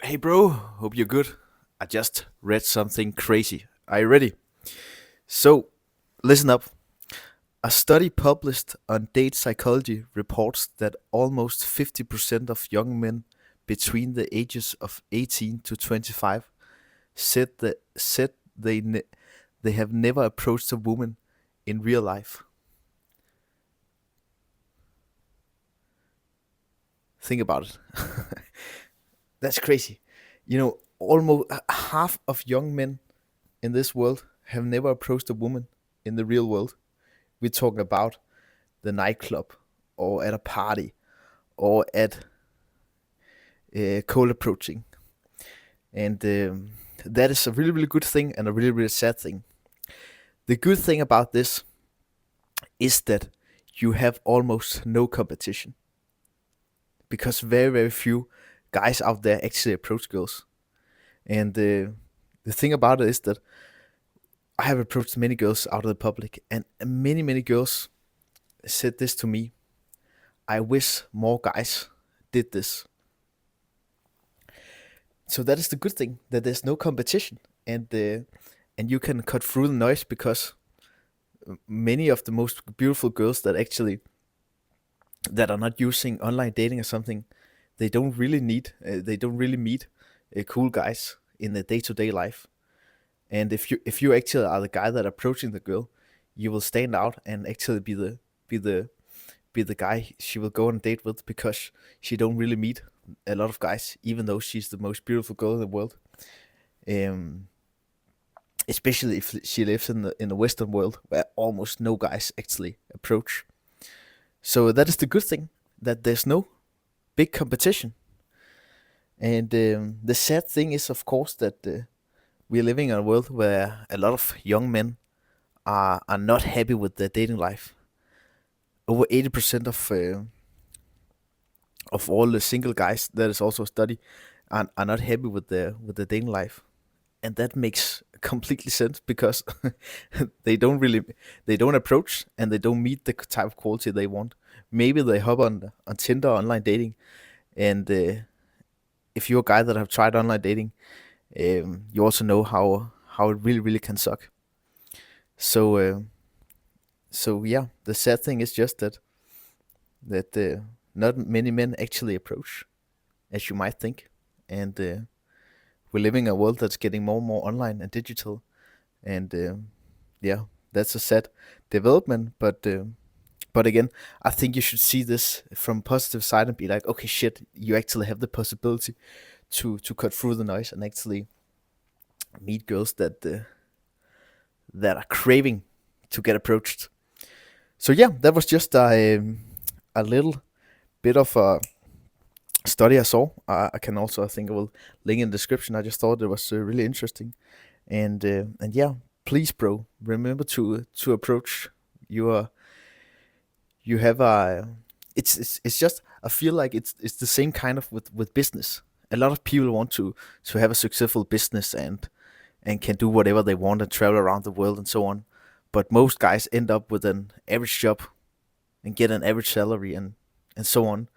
Hey bro, hope you're good. I just read something crazy. Are you ready? So, listen up. A study published on date psychology reports that almost 50% of young men between the ages of 18 to 25 said they have never approached a woman in real life. Think about it. That's crazy. Almost half of young men in this world have never approached a woman in the real world. We're talking about the nightclub or at a party or at cold approaching. And that is a really, really good thing and a really, really sad thing. The good thing about this is that you have almost no competition because very, very few guys out there actually approach girls. And the thing about it is that I have approached many girls out of the public, and many, many girls said this to me. I wish more guys did this. So that is the good thing, that there's no competition, and you can cut through the noise because many of the most beautiful girls that are not using online dating or something, they don't really meet cool guys in the day-to-day life. And if you actually are the guy that approaching the girl, you will stand out and actually be the be the guy she will go on a date with, because she don't really meet a lot of guys, even though she's the most beautiful girl in the world. Um, Especially if she lives in the Western world, where almost no guys actually approach. So that is the good thing, that there's no big competition. And the sad thing is, of course, that we're living in a world where a lot of young men are not happy with their dating life. Over 80% of all the single guys, that is also a study, are not happy with their dating life. And that makes completely sense, because they don't really they don't approach, and they don't meet the type of quality they want. Maybe they hop on Tinder, online dating, and if you're a guy that have tried online dating, you also know how it really, really can suck. So yeah, the sad thing is just that not many men actually approach, as you might think. And we're living in a world that's getting more and more online and digital. And yeah, that's a sad development. But again, I think you should see this from positive side and be like, okay, shit, you actually have the possibility to cut through the noise and actually meet girls that are craving to get approached. So yeah, that was just a little bit of a study I saw. I can also, I think I will link in the description. I just thought it was really interesting. And yeah, please, bro, remember to approach your you have a it's just, I feel like it's the same kind of with business. A lot of people want to have a successful business and can do whatever they want and travel around the world and so on. But most guys end up with an average job and get an average salary and so on,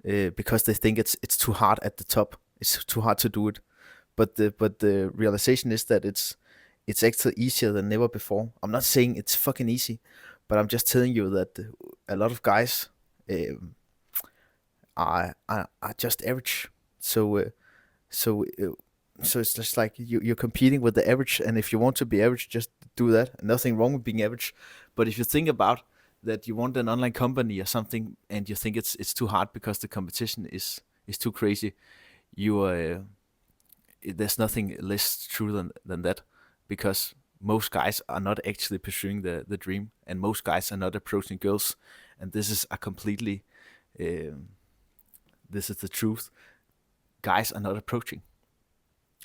because they think it's too hard at the top. It's too hard to do it. But the realization is that it's actually easier than never before. I'm not saying it's fucking easy, but I'm just telling you that a lot of guys um, are just average. So so so it's just like you're competing with the average, and if you want to be average, just do that. Nothing wrong with being average. But if you think about that, you want an online company or something, and you think it's too hard because the competition is too crazy, you there's nothing less true than that, because most guys are not actually pursuing the dream, and most guys are not approaching girls, and this is a completely um, this is the truth. Guys are not approaching,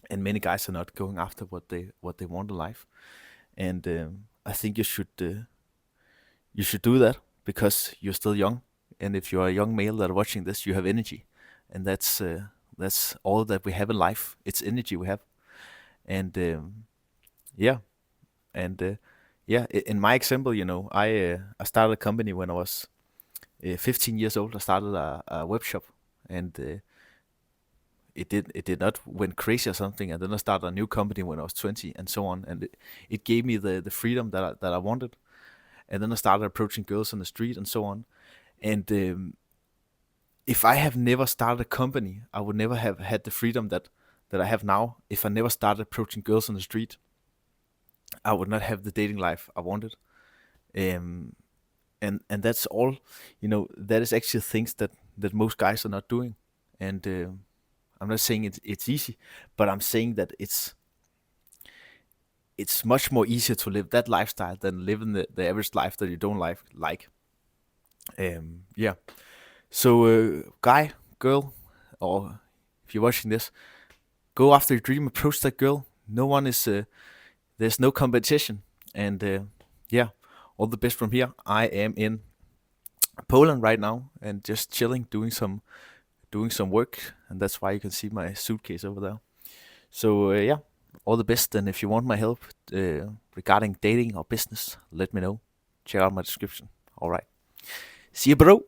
and many guys are not going after what they want in life. And I think you should do that, because you're still young, and if you're a young male that are watching this, you have energy, and that's all that we have in life. It's energy we have. And yeah, and yeah, in my example, I started a company when I was 15 years old. I started a web shop, and it did not went crazy or something. And then I started a new company when I was 20 and so on. And it gave me the freedom that I wanted. And then I started approaching girls on the street and so on. And if I have never started a company, I would never have had the freedom that I have now. If I never started approaching girls on the street, I would not have the dating life I wanted. Um, and that's all. That is actually things that most guys are not doing. And I'm not saying it's easy, but I'm saying that it's much more easier to live that lifestyle than living the average life that you don't like. Yeah. So, guy, girl, or if you're watching this, go after your dream. Approach that girl. No one is. There's no competition. And yeah, all the best from here. I am in Poland right now and just chilling, doing some work, and that's why you can see my suitcase over there. So yeah, all the best. And if you want my help regarding dating or business, let me know. Check out my description. All right. See you, bro.